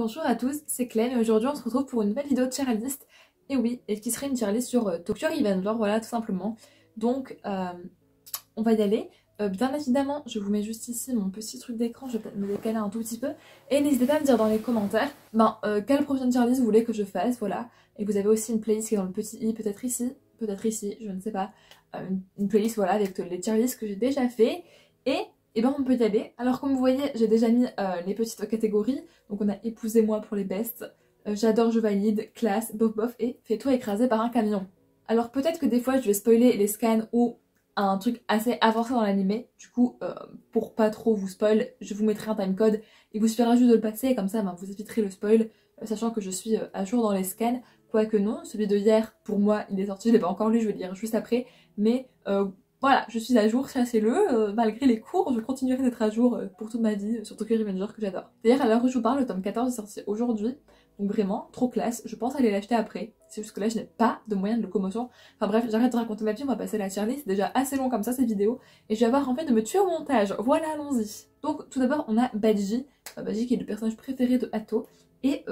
Bonjour à tous, c'est Clem et aujourd'hui on se retrouve pour une nouvelle vidéo de tier list. Et oui, et qui serait une tier list sur Tokyo Revenger, voilà tout simplement. Donc on va y aller. Bien évidemment, je vous mets juste ici mon petit truc d'écran, je vais peut-être me décaler un tout petit peu. Et n'hésitez pas à me dire dans les commentaires quelle prochaine tier list vous voulez que je fasse, voilà. Et vous avez aussi une playlist qui est dans le petit i, peut-être ici, je ne sais pas. Une playlist voilà avec les tier lists que j'ai déjà fait. Et ben on peut y aller. Alors comme vous voyez, j'ai déjà mis les petites catégories. Donc on a épousez-moi pour les bestes, j'adore, je valide, classe, bof bof et fais-toi écraser par un camion. Alors peut-être que des fois je vais spoiler les scans ou un truc assez avancé dans l'animé. Du coup, pour pas trop vous spoil, je vous mettrai un timecode. Il vous suffira juste de le passer et comme ça vous éviterez le spoil, sachant que je suis à jour dans les scans. Quoique non, celui de hier, pour moi, il est sorti, je l'ai pas encore lu, je vais le lire juste après. Mais voilà, je suis à jour, chassez-le, malgré les cours, je continuerai d'être à jour pour toute ma vie sur Tokyo Revenger que j'adore. D'ailleurs, à l'heure où je vous parle, le tome 14 est sorti aujourd'hui, donc vraiment, trop classe, je pense aller l'acheter après. C'est juste que là, je n'ai pas de moyen de locomotion. Enfin bref, j'arrête de raconter ma vie, on va passer à la tier list, c'est déjà assez long comme ça ces vidéos, et je vais avoir envie de me tuer au montage, voilà, allons-y. Donc tout d'abord, on a Baji, Baji qui est le personnage préféré de Hato, et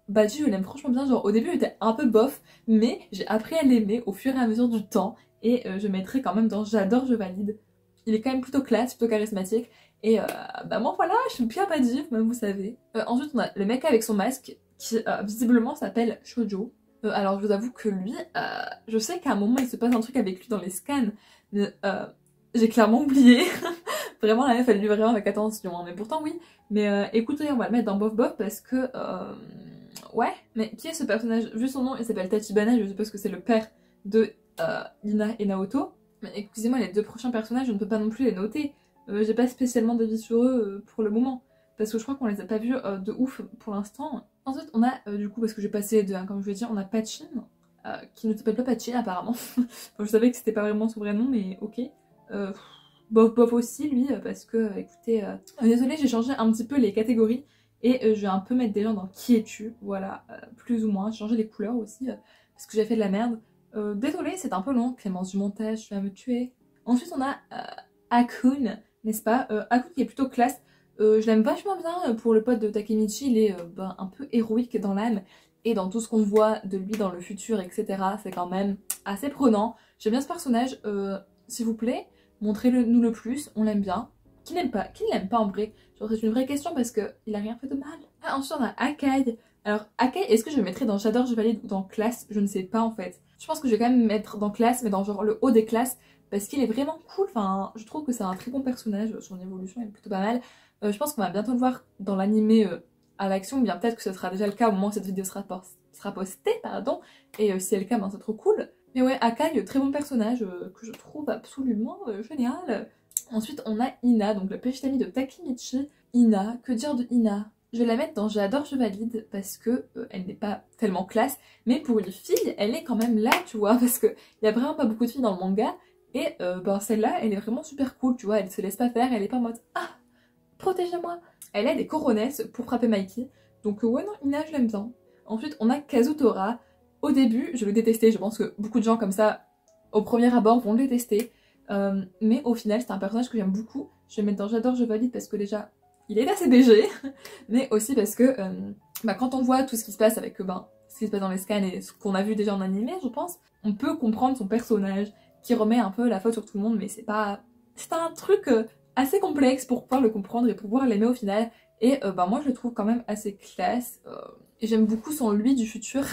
Baji, je l'aime franchement bien, genre au début il était un peu bof, mais j'ai appris à l'aimer au fur et à mesure du temps. Et je mettrai quand même dans j'adore, je valide. Il est quand même plutôt classe, plutôt charismatique. Et moi voilà, je suis bien Baji, même vous savez. Ensuite on a le mec avec son masque qui visiblement s'appelle Shoujo. Alors je vous avoue que lui, je sais qu'à un moment il se passe un truc avec lui dans les scans, mais j'ai clairement oublié. Vraiment la meuf elle lui vraiment avec attention, hein. Mais pourtant oui. Mais écoutez, on va le mettre dans Bof Bof parce que ouais. Mais qui est ce personnage? Vu son nom, il s'appelle Tachibana, je suppose que c'est le père de Ina et Naoto. Mais excusez-moi, les deux prochains personnages, je ne peux pas non plus les noter. J'ai pas spécialement d'avis sur eux pour le moment. Parce que je crois qu'on les a pas vus de ouf pour l'instant. Ensuite, on a du coup, parce que j'ai passé les deux, hein, comme je vous l'ai dit, on a Pachin, qui ne s'appelle pas Pachin apparemment. Enfin, je savais que c'était pas vraiment son vrai nom, mais ok. Bof Bof aussi, lui, parce que, écoutez, désolée, j'ai changé un petit peu les catégories. Et je vais un peu mettre des gens dans qui es-tu, voilà, plus ou moins. J'ai changé les couleurs aussi, parce que j'ai fait de la merde. Désolée, c'est un peu long, Clémence du montage, tu vas me tuer. Ensuite, on a Akun, n'est-ce pas? Akun qui est plutôt classe. Je l'aime vachement bien pour le pote de Takemichi, il est un peu héroïque dans l'âme. Et dans tout ce qu'on voit de lui dans le futur, etc. C'est quand même assez prenant. J'aime bien ce personnage, s'il vous plaît, montrez-le-nous le plus, on l'aime bien. Qui n'aime pas? Qui ne l'aime pas en vrai? Genre c'est une vraie question parce qu'il a rien fait de mal. Ah, ensuite on a Akai. Alors Akai, est-ce que je le mettrais dans j'adore, je valide ou dans classe? Je ne sais pas en fait. Je pense que je vais quand même mettre dans classe, mais dans genre le haut des classes, parce qu'il est vraiment cool. Enfin, je trouve que c'est un très bon personnage, son évolution est plutôt pas mal. Je pense qu'on va bientôt le voir dans l'animé à l'action, ou bien peut-être que ce sera déjà le cas au moment où cette vidéo sera postée, pardon. Et si c'est le cas, c'est trop cool. Mais ouais, Akai, très bon personnage que je trouve absolument génial. Ensuite, on a Ina, donc la petite amie de Takemichi. Ina, que dire de Ina? Je vais la mettre dans j'adore, je valide parce que elle n'est pas tellement classe, mais pour une fille, elle est quand même là, tu vois, parce que il y a vraiment pas beaucoup de filles dans le manga et celle-là, elle est vraiment super cool, tu vois, elle se laisse pas faire, elle est pas en mode ah, protégez-moi. Elle a des coronesses pour frapper Mikey, donc ouais non, Ina, je l'aime bien. Ensuite, on a Kazutora. Au début, je le détestais, je pense que beaucoup de gens comme ça, au premier abord, vont le détester. Mais au final, c'est un personnage que j'aime beaucoup. Je vais mettre dans j'adore, je valide parce que déjà, il est assez BG, mais aussi parce que quand on voit tout ce qui se passe avec ce qui se passe dans les scans et ce qu'on a vu déjà en animé, je pense, on peut comprendre son personnage qui remet un peu la faute sur tout le monde, mais c'est pas... C'est un truc assez complexe pour pouvoir le comprendre et pour pouvoir l'aimer au final. Et moi, je le trouve quand même assez classe. Et j'aime beaucoup son lui du futur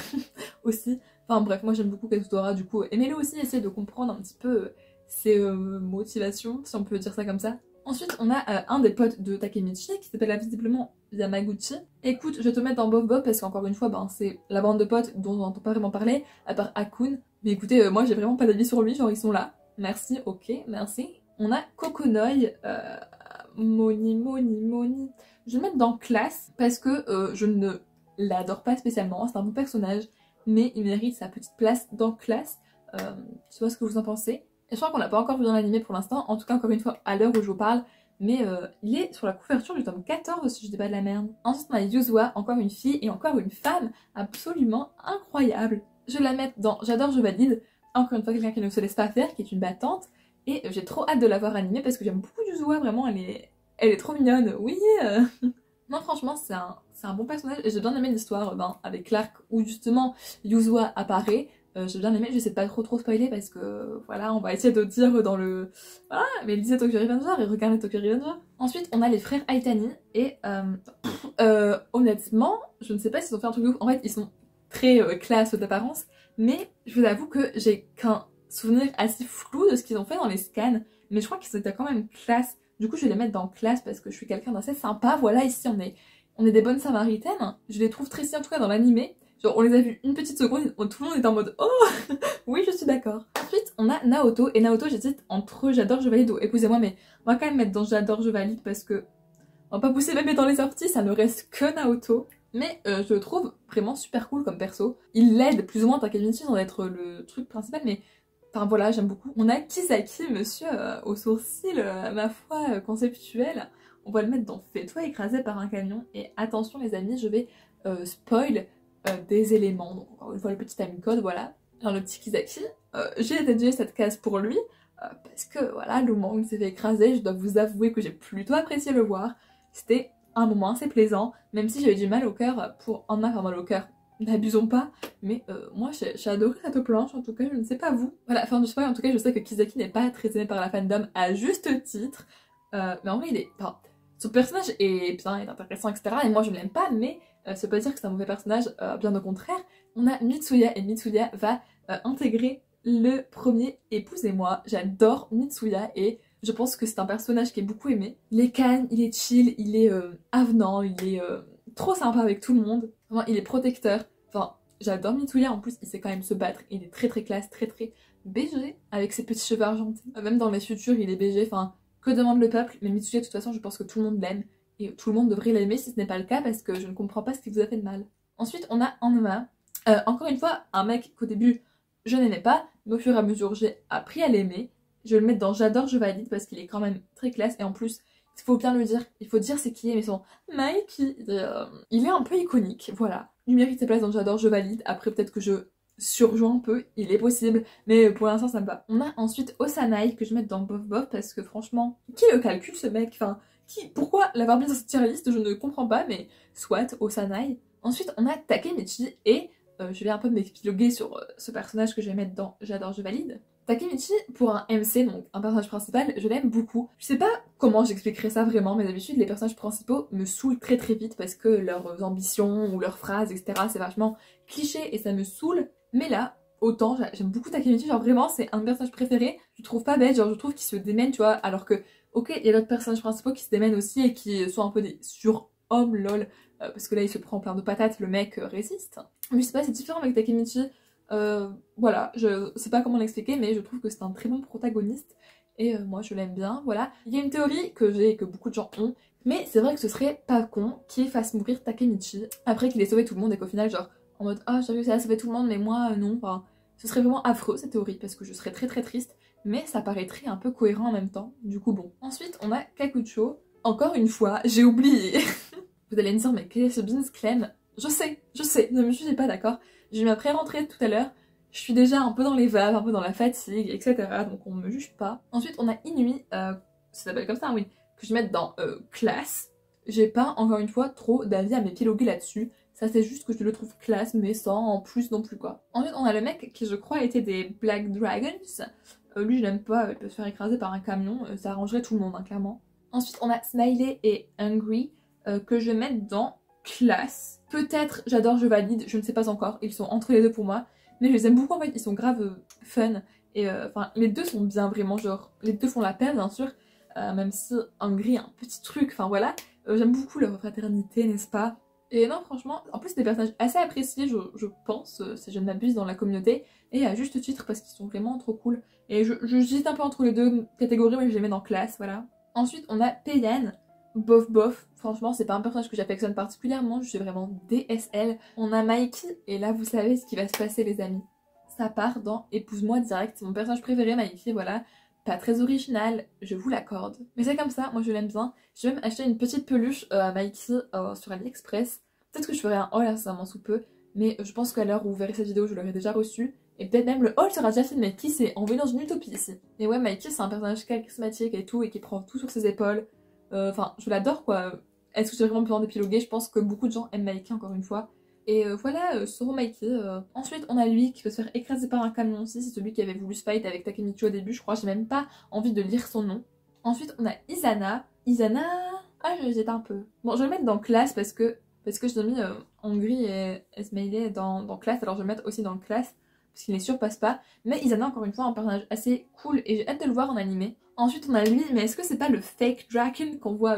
aussi. Enfin bref, moi j'aime beaucoup Kazutora, du coup, aimez-le aussi, essayez de comprendre un petit peu ses motivations, si on peut dire ça comme ça. Ensuite, on a un des potes de Takemichi qui s'appelle visiblement Yamaguchi. Écoute, je vais te mettre dans Bob Bob parce qu'encore une fois, c'est la bande de potes dont on n'entend pas vraiment parler, à part Akun. Mais écoutez, moi j'ai vraiment pas d'avis sur lui, genre ils sont là. Merci, ok, merci. On a Kokonoi, Moni. Je vais le mettre dans classe parce que je ne l'adore pas spécialement, c'est un bon personnage, mais il mérite sa petite place dans classe. Tu vois ce que vous en pensez? Et je crois qu'on l'a pas encore vu dans l'animé pour l'instant, en tout cas encore une fois à l'heure où je vous parle, mais il est sur la couverture du tome 14 si je dis pas de la merde. Ensuite on a Yuzua, encore une fille et encore une femme absolument incroyable. Je vais la mettre dans j'adore, je valide, encore une fois quelqu'un qui ne se laisse pas faire, qui est une battante, et j'ai trop hâte de la voir animée parce que j'aime beaucoup Yuzua, vraiment elle est trop mignonne, oui. Non, franchement, c'est un bon personnage et j'ai bien aimé l'histoire avec Clark où justement Yuzua apparaît. J'ai bien aimé, j'essaie de pas trop spoiler parce que voilà, on va essayer de dire dans le. Voilà, mais lisez Tokyo Revenger et regardez Tokyo Revenger. Ensuite, on a les frères Aitani et honnêtement, je ne sais pas s'ils ont fait un truc de ouf. En fait, ils sont très classe d'apparence, mais je vous avoue que j'ai qu'un souvenir assez flou de ce qu'ils ont fait dans les scans, mais je crois qu'ils étaient quand même classe. Du coup, je vais les mettre dans classe parce que je suis quelqu'un d'assez sympa. Voilà, ici, on est des bonnes samaritaines. Je les trouve très si, en tout cas dans l'animé. Genre, on les a vus une petite seconde, tout le monde est en mode oh oui, je suis d'accord. Ensuite, on a Naoto. Et Naoto, j'hésite entre j'adore, je valide ou épousez-moi, mais on va quand même mettre dans j'adore, je valide parce que on va pas pousser même dans les sorties, ça ne reste que Naoto. Mais je le trouve vraiment super cool comme perso. Il l'aide plus ou moins Takemichi sans être le truc principal, mais enfin voilà, j'aime beaucoup. On a Kisaki, monsieur au sourcil, ma foi, conceptuel. On va le mettre dans Fais-toi écraser par un camion. Et attention les amis, je vais spoil des éléments. Donc encore une fois le petit timecode, voilà. Alors le petit Kisaki, j'ai dédié cette case pour lui. Parce que voilà, le moment où il s'est fait écraser, je dois vous avouer que j'ai plutôt apprécié le voir. C'était un moment assez plaisant, même si j'avais du mal au cœur pour en avoir mal au cœur. N'abusons pas, mais moi j'ai adoré cette planche, en tout cas je ne sais pas vous. Voilà, fin du spoil, en tout cas je sais que Kisaki n'est pas très aimé par la fandom à juste titre, mais en vrai il est... Enfin, son personnage est bien, est intéressant, etc. Et moi je ne l'aime pas, mais ça veut pas dire que c'est un mauvais personnage, bien au contraire. On a Mitsuya, et Mitsuya va intégrer le premier Épousez-moi. J'adore Mitsuya et je pense que c'est un personnage qui est beaucoup aimé. Il est calme, il est chill, il est avenant, il est trop sympa avec tout le monde. Enfin, il est protecteur. Enfin, j'adore Mitsuya, en plus il sait quand même se battre. Il est très classe, très BG avec ses petits cheveux argentés. Même dans les futurs, il est BG. Enfin, que demande le peuple? Mais Mitsuya, de toute façon, je pense que tout le monde l'aime. Et tout le monde devrait l'aimer si ce n'est pas le cas parce que je ne comprends pas ce qui vous a fait de mal. Ensuite, on a Anma. Encore une fois, un mec qu'au début, je n'aimais pas, mais au fur et à mesure, j'ai appris à l'aimer. Je vais le mettre dans j'adore, je valide parce qu'il est quand même très classe. Et en plus, il faut bien le dire, il faut dire c'est qui est, mais son Mikey, il est un peu iconique, voilà. Il mérite sa place dans j'adore, je valide. Après, peut-être que je surjoue un peu, il est possible, mais pour l'instant, ça me va. On a ensuite Osanai que je vais mettre dans Bof Bof parce que franchement, qui le calcule ce mec? Enfin, pourquoi l'avoir mis dans cette tier list? Je ne comprends pas, mais soit Osanai. Ensuite, on a Takemichi et je vais un peu m'épiloguer sur ce personnage que je vais mettre dans j'adore, je valide. Takemichi, pour un MC, donc un personnage principal, je l'aime beaucoup. Je sais pas comment j'expliquerai ça vraiment, mais d'habitude les personnages principaux me saoulent très vite parce que leurs ambitions ou leurs phrases, etc. c'est vachement cliché et ça me saoule. Mais là, autant j'aime beaucoup Takemichi, genre vraiment c'est un de mes personnages préférés. Je trouve pas bête, genre je trouve qu'il se démène, tu vois, alors que, ok, il y a d'autres personnages principaux qui se démènent aussi et qui sont un peu des surhommes, lol. Parce que là il se prend plein de patates, le mec résiste. Mais je sais pas, c'est différent avec Takemichi. Voilà, je sais pas comment l'expliquer, mais je trouve que c'est un très bon protagoniste et moi je l'aime bien, voilà. Il y a une théorie que j'ai et que beaucoup de gens ont, mais c'est vrai que ce serait pas con qu'il fasse mourir Takemichi après qu'il ait sauvé tout le monde et qu'au final, genre en mode ah, j'ai réussi à sauver tout le monde, mais moi non, enfin, ce serait vraiment affreux cette théorie parce que je serais très triste, mais ça paraîtrait un peu cohérent en même temps, du coup bon. Ensuite, on a Kakucho, encore une fois, j'ai oublié. Vous allez me dire, mais quel est ce Beans Clem? Je sais, ne me jugez pas, d'accord? J'ai eu ma pré-rentrée tout à l'heure, je suis déjà un peu dans les vagues, un peu dans la fatigue, etc. Donc on me juge pas. Ensuite, on a Inui, ça s'appelle comme ça, oui, que je vais mettre dans classe. J'ai pas, encore une fois, trop d'avis à m'épiloguer là-dessus. Ça, c'est juste que je le trouve classe, mais sans en plus non plus, quoi. Ensuite, on a le mec qui, je crois, était des Black Dragons. Lui, je l'aime pas, il peut se faire écraser par un camion, ça arrangerait tout le monde, hein, clairement. Ensuite, on a Smiley et Hungry, que je vais mettre dans classe. Peut-être j'adore, je valide, je ne sais pas encore, ils sont entre les deux pour moi, mais je les aime beaucoup en fait, ils sont grave fun, et enfin les deux sont bien vraiment, genre les deux font la peine bien sûr, même si Hungry a un petit truc, enfin voilà, j'aime beaucoup leur fraternité, n'est-ce pas? Et non franchement, en plus c'est des personnages assez appréciés je pense, si je ne m'abuse dans la communauté, et à juste titre parce qu'ils sont vraiment trop cool, et j'hésite un peu entre les deux catégories, mais je les mets dans classe, voilà. Ensuite on a Peiyan, bof, franchement c'est pas un personnage que j'affectionne particulièrement, je suis vraiment DSL. On a Mikey et là vous savez ce qui va se passer les amis. Ça part dans Épouse-moi direct, c'est mon personnage préféré Mikey, voilà. Pas très original, je vous l'accorde. Mais c'est comme ça, moi je l'aime bien. J'ai même acheté une petite peluche à Mikey sur AliExpress. Peut-être que je ferai un haul incessamment sous peu, mais je pense qu'à l'heure où vous verrez cette vidéo je l'aurai déjà reçu. Et peut-être même le haul sera déjà fait, mais qui sait, on va dans une utopie ici. Et ouais, Mikey c'est un personnage charismatique et tout, et qui prend tout sur ses épaules. Enfin, je l'adore quoi. Est-ce que j'ai vraiment besoin d'épiloguer? Je pense que beaucoup de gens aiment Mikey encore une fois. Et voilà, Soro Mikey. Ensuite, on a lui qui peut se faire écraser par un camion aussi. C'est celui qui avait voulu se fight avec Takemichi au début, je crois. J'ai même pas envie de lire son nom. Ensuite, on a Izana. Izana... Ah, j'hésite un peu. Bon, je vais le mettre dans classe parce que je l'ai mis en gris et Smiley dans classe. Alors je vais le mettre aussi dans classe parce qu'il ne les surpasse pas. Mais Izana, encore une fois, un personnage assez cool et j'ai hâte de le voir en animé. Ensuite, on a lui, mais est-ce que c'est pas le fake Draken qu'on voit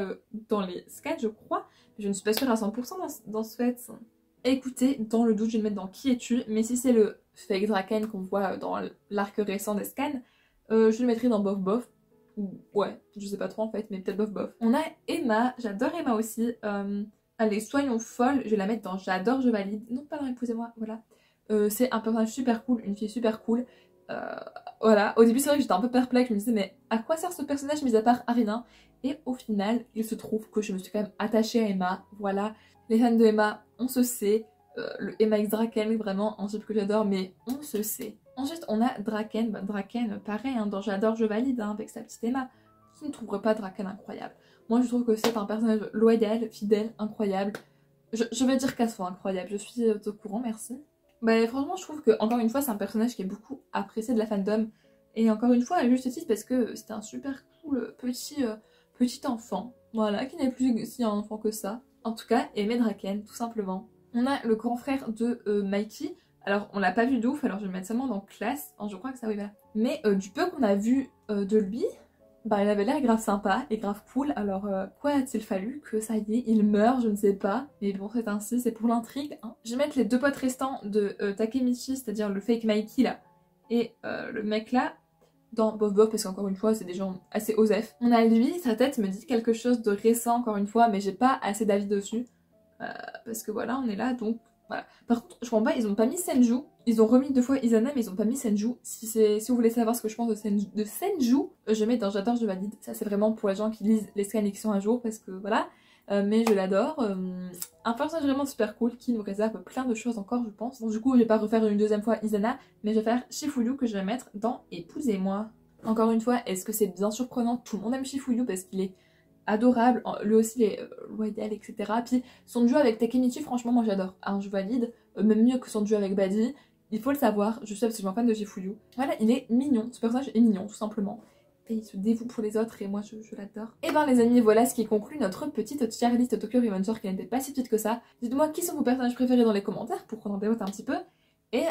dans les scans, je crois? Je ne suis pas sûre à 100% dans ce fait. Écoutez, dans le doute, je vais le mettre dans qui es-tu, mais si c'est le fake Draken qu'on voit dans l'arc récent des scans, je le mettrai dans Bof Bof. Ouais, je sais pas trop en fait, mais peut-être Bof Bof. On a Emma, j'adore Emma aussi. Allez, soyons folles, je vais la mettre dans j'adore, je valide. Non, pas dans épousez-moi, voilà. C'est un personnage super cool, une fille super cool. Voilà, au début c'est vrai que j'étais un peu perplexe, je me disais mais à quoi sert ce personnage mis à part Arina? Et au final, il se trouve que je me suis quand même attachée à Emma, voilà. Les fans de Emma, on se sait. Le Emma X Draken, vraiment un type que j'adore, mais on se sait. Ensuite, on a Draken. Bah, Draken, pareil, hein, dans J'adore, je valide, hein, avec sa petite Emma. Qui ne trouverait pas Draken incroyable? Moi, je trouve que c'est un personnage loyal, fidèle, incroyable. Je vais dire qu'elle soit incroyable, je suis au courant, merci. Bah, franchement, je trouve que, encore une fois, c'est un personnage qui est beaucoup apprécié de la fandom. Et encore une fois, à juste titre, parce que c'était un super cool petit enfant. Voilà, qui n'est plus si un enfant que ça. En tout cas, aimer Draken, tout simplement. On a le grand frère de Mikey. Alors, on l'a pas vu d'ouf, alors je vais le mettre seulement dans classe. Enfin, je crois que ça, oui, voilà. Mais du peu qu'on a vu de lui, bah, il avait l'air grave sympa et grave cool. Alors, quoi a-t-il fallu que ça y est, il meurt, je ne sais pas. Mais bon, c'est ainsi, c'est pour l'intrigue. Hein. Je vais mettre les deux potes restants de Takemichi, c'est-à-dire le fake Mikey là, et le mec là, dans Bof Bof, parce qu'encore une fois, c'est des gens assez osef. On a lui, sa tête me dit quelque chose de récent, encore une fois, mais j'ai pas assez d'avis dessus. Parce que voilà, on est là, donc voilà. Par contre, je comprends pas, ils ont pas mis Senju. Ils ont remis 2 fois Izana, mais ils ont pas mis Senju. Si vous voulez savoir ce que je pense de Senju, je mets dans J'adore, je valide. Ça, c'est vraiment pour les gens qui lisent les scans et qui sont à jour, parce que voilà. Mais je l'adore. Un personnage vraiment super cool qui nous réserve plein de choses encore, je pense. Donc, du coup, je vais pas refaire une deuxième fois Izana, mais je vais faire Shifuyu que je vais mettre dans Épousez-moi. Encore une fois, est-ce que c'est bien surprenant? Tout le monde aime Shifuyu parce qu'il est adorable, lui aussi il est loyal, etc. Puis son duo avec Takemichi, franchement moi j'adore, hein, je valide, même mieux que son duo avec Buddy, il faut le savoir, je suis absolument fan de Shifuyu. Voilà, il est mignon, ce personnage est mignon tout simplement, et il se dévoue pour les autres et moi je l'adore. Et ben les amis, voilà ce qui conclut notre petite tier list Tokyo Revenger qui n'était pas si petite que ça. Dites-moi qui sont vos personnages préférés dans les commentaires pour qu'on en dévote un petit peu, et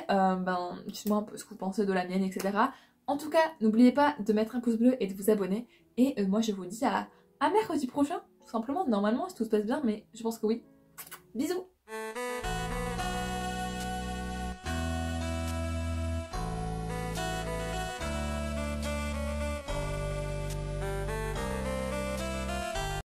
dites-moi un peu ce que vous pensez de la mienne, etc. En tout cas, n'oubliez pas de mettre un pouce bleu et de vous abonner, et moi je vous dis à mercredi prochain, tout simplement, normalement si tout se passe bien, mais je pense que oui. Bisous!